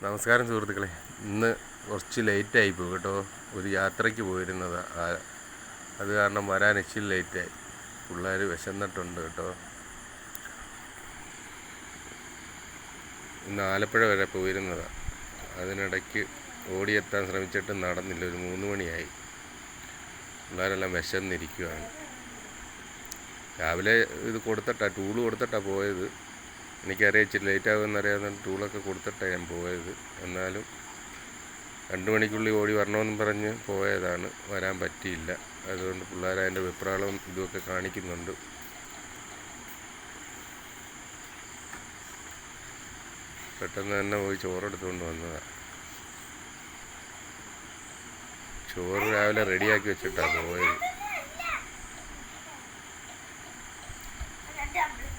നമസ്കാരം സുഹൃത്തുക്കളെ. ഇന്ന് കുറച്ച് ലേറ്റായി പോയി കേട്ടോ. ഒരു യാത്രയ്ക്ക് പോയിരുന്നതാണ്. അത് കാരണം വരാൻ ഇച്ചിരി ലേറ്റായി. പിള്ളേർ വിശന്നിട്ടുണ്ട് കേട്ടോ. ഇന്ന് ആലപ്പുഴ വരെ പോയിരുന്നതാണ്. അതിനിടയ്ക്ക് ഓടിയെത്താൻ ശ്രമിച്ചിട്ട് നടന്നില്ല. ഒരു 3 മണിയായി. പിള്ളേരെല്ലാം വിശന്നിരിക്കുകയാണ്. രാവിലെ ഇത് ടൂള് കൊടുത്തിട്ടാണ് പോയത്. എനിക്കറിയാം ഇച്ചിരി ലേറ്റ് ആകുമെന്നറിയാവുന്ന ടൂളൊക്കെ കൊടുത്തിട്ടാണ് ഞാൻ പോയത്. എന്നാലും 2 മണിക്കുള്ളിൽ ഓടി വരണമെന്ന് പറഞ്ഞ് പോയതാണ്. വരാൻ പറ്റിയില്ല. അതുകൊണ്ട് പിള്ളേർ അതിൻ്റെ വെപ്രാളവും ഇതുമൊക്കെ കാണിക്കുന്നുണ്ട്. പെട്ടെന്ന് തന്നെ പോയി ചോറെടുത്തുകൊണ്ട് വന്നതാണ്. ചോറ് രാവിലെ റെഡിയാക്കി വെച്ചിട്ടാണ് പോയത്.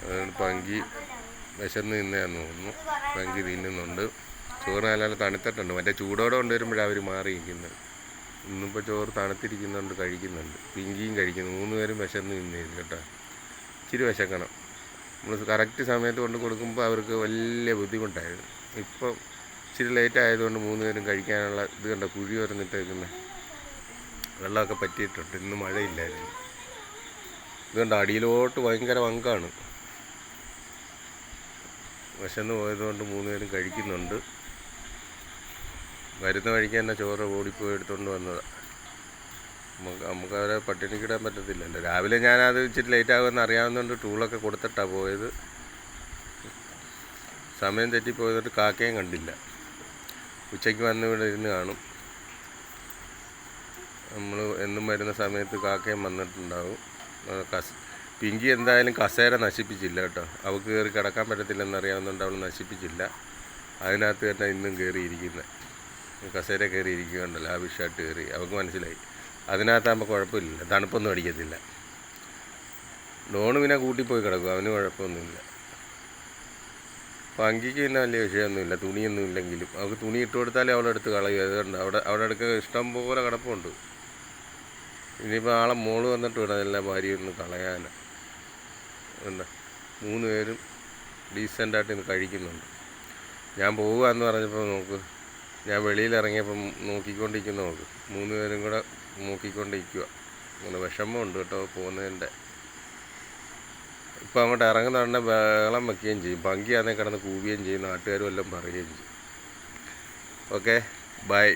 അതുകൊണ്ട് പങ്കി വിശന്ന് നിന്നേന്ന് തോന്നുന്നു. പങ്കി തിന്നുന്നുണ്ട്. ചോറ് നല്ല തണുത്തിട്ടുണ്ട്. മറ്റേ ചൂടോടെ കൊണ്ടുവരുമ്പോഴാണ് അവർ മാറിയിരിക്കുന്നത്. ഇന്നിപ്പോൾ ചോറ് തണുത്തിരിക്കുന്നുണ്ട്, കഴിക്കുന്നുണ്ട്. പിങ്കിയും കഴിക്കുന്നു. 3 പേരും വിശന്ന് നിന്നിരിക്കും കേട്ടോ. ഇച്ചിരി വിശക്കണം. നമ്മൾ കറക്റ്റ് സമയത്ത് കൊണ്ട് കൊടുക്കുമ്പോൾ അവർക്ക് വലിയ ബുദ്ധിമുട്ടായിരുന്നു. ഇപ്പം ഇച്ചിരി ലേറ്റ് ആയതുകൊണ്ട് 3 പേരും കഴിക്കാനുള്ള ഇത് കണ്ട കുഴി വരന്നിട്ടേക്കുന്നത്. വെള്ളമൊക്കെ പറ്റിയിട്ടുണ്ട്. ഇന്ന് മഴയില്ലായിരുന്നു. ഇതുകൊണ്ട് അടിയിലോട്ട് ഭയങ്കര വങ്കാണ്. വിശന്ന് പോയതുകൊണ്ട് 3 പേരും കഴിക്കുന്നുണ്ട്. വരുന്ന വഴിക്ക് തന്നെ ചോറ് ഓടിപ്പോയി എടുത്തുകൊണ്ട് വന്നതാണ്. നമുക്ക് അവരെ പട്ടിണിക്കിടാൻ പറ്റത്തില്ലല്ലോ. രാവിലെ ഞാനത് ഇച്ചിരി ലേറ്റ് ആകുമെന്ന് അറിയാവുന്നതുകൊണ്ട് ടൂളൊക്കെ കൊടുത്തിട്ടാണ് പോയത്. സമയം തെറ്റിപ്പോയതുകൊണ്ട് കാക്കയും കണ്ടില്ല. ഉച്ചയ്ക്ക് വന്ന് ഇവിടെ ഇരുന്ന് കാണും. നമ്മൾ എന്നും വരുന്ന സമയത്ത് കാക്കയും വന്നിട്ടുണ്ടാവും. പിങ്കി എന്തായാലും കസേര നശിപ്പിച്ചില്ല കേട്ടോ. അവൾക്ക് കയറി കിടക്കാൻ പറ്റത്തില്ലെന്നറിയാവുന്നതുകൊണ്ട് അവൾ നശിപ്പിച്ചില്ല. അതിനകത്ത് തന്നെ ഇന്നും കയറിയിരിക്കുന്നത്. കസേര കയറി ഇരിക്കുകയുണ്ടല്ലോ. ആ വിഷായിട്ട് കയറി. അവൾക്ക് മനസ്സിലായി. അതിനകത്താകുമ്പോൾ കുഴപ്പമില്ല, തണുപ്പൊന്നും അടിക്കത്തില്ല. ഡോണ് പിന്നെ കൂട്ടിപ്പോയി കിടക്കും. അവന് കുഴപ്പമൊന്നുമില്ല. പങ്കിക്ക് പിന്നെ വലിയ വിഷയമൊന്നുമില്ല. തുണിയൊന്നും ഇല്ലെങ്കിലും അവൾക്ക് തുണി ഇട്ട് കൊടുത്താലേ അവളെടുത്ത് കളയും. അതുകൊണ്ട് അവിടെ അടുക്ക ഇഷ്ടം പോലെ കിടപ്പുണ്ട്. ഇനിയിപ്പോൾ ആളെ മോള് വന്നിട്ട് വേണം എല്ലാം ഭാര്യയൊന്ന് കളയാൻ. എന്താ 3 പേരും ഡീസൻ്റായിട്ട് ഇന്ന് കഴിക്കുന്നുണ്ട്. ഞാൻ പോവുകയെന്ന് പറഞ്ഞപ്പോൾ നോക്ക്, ഞാൻ വെളിയിലിറങ്ങിയപ്പം നോക്കിക്കൊണ്ടിരിക്കുന്ന നോക്ക്. 3 പേരും കൂടെ നോക്കിക്കൊണ്ടിരിക്കുക. അങ്ങനെ വിഷമമുണ്ട് കേട്ടോ പോകുന്നതിൻ്റെ. ഇപ്പം അങ്ങോട്ട് ഇറങ്ങുന്ന തന്നെ ബഹളം വയ്ക്കുകയും ചെയ്യും. പങ്കിയാണെങ്കിൽ കിടന്ന് കൂവുകയും ചെയ്യും. നാട്ടുകാരും എല്ലാം പറയുകയും ചെയ്യും. Okay, by.